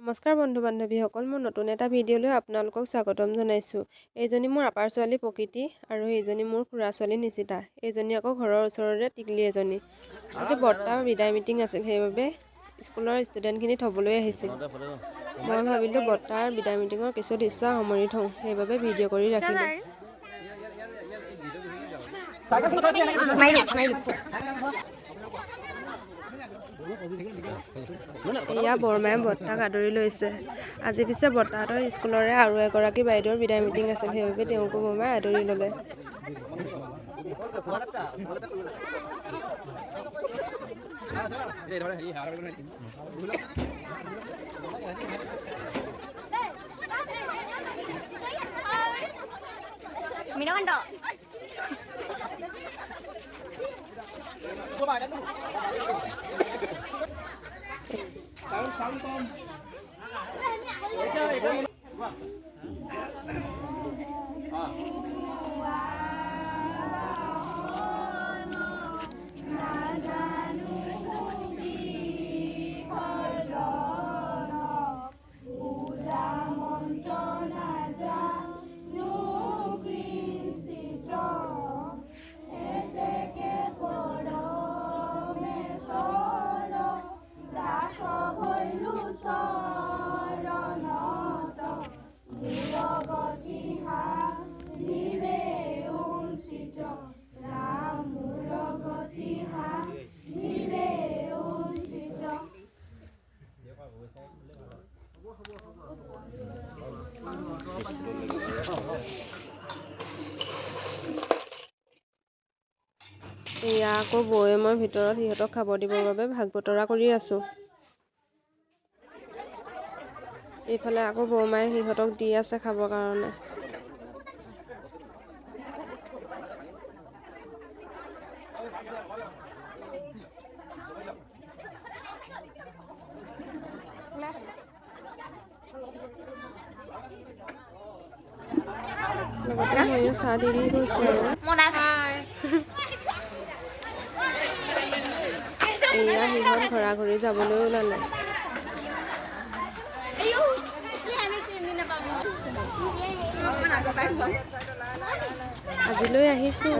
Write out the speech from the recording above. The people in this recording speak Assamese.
নমস্কাৰ বন্ধু বান্ধৱীসকল, মোৰ নতুন এটা ভিডিঅ'লৈ আপোনালোকক স্বাগতম জনাইছোঁ। এইজনী মোৰ আপাৰ ছোৱালী প্ৰকৃতি আৰু এইজনী মোৰ খুৰা ছোৱালী নিচিতা। এইজনী আকৌ ঘৰৰ ওচৰৰে টিকলি এজনী। আজি বৰ্তাৰ বিদায় মিটিং আছিল, সেইবাবে স্কুলৰ ষ্টুডেণ্টখিনি থ'বলৈ আহিছিল। মই ভাবিলোঁ বৰ্তাৰ বিদায় মিটিঙৰ কিছু দৃশ্য সামৰি থওঁ, সেইবাবে ভিডিঅ' কৰি ৰাখিলোঁ। এয়া বৰমায়ে বৰ্তাক আদৰি লৈছে। আজি পিছে বৰ্তাহঁতৰ স্কুলৰে আৰু এগৰাকী বাইদেউৰ বিদায় মিটিং আছিল, সেইবাবে তেওঁকো বৰমায়ে আদৰি ল'লে। এয়া আকৌ বৌয়ে মই ভিতৰত সিহঁতক খাব দিবৰ বাবে ভাগ বতৰা কৰি আছোঁ। এইফালে আকৌ বৌমায়ে সিহঁতক দি আছে খাবৰ কাৰণে। লগতে ময়ো চাহ দি গৈছোঁ আৰু। এয়া সিহঁত ঘৰা ঘৰি যাবলৈ ওলালে। আজিলৈ আহিছোঁ।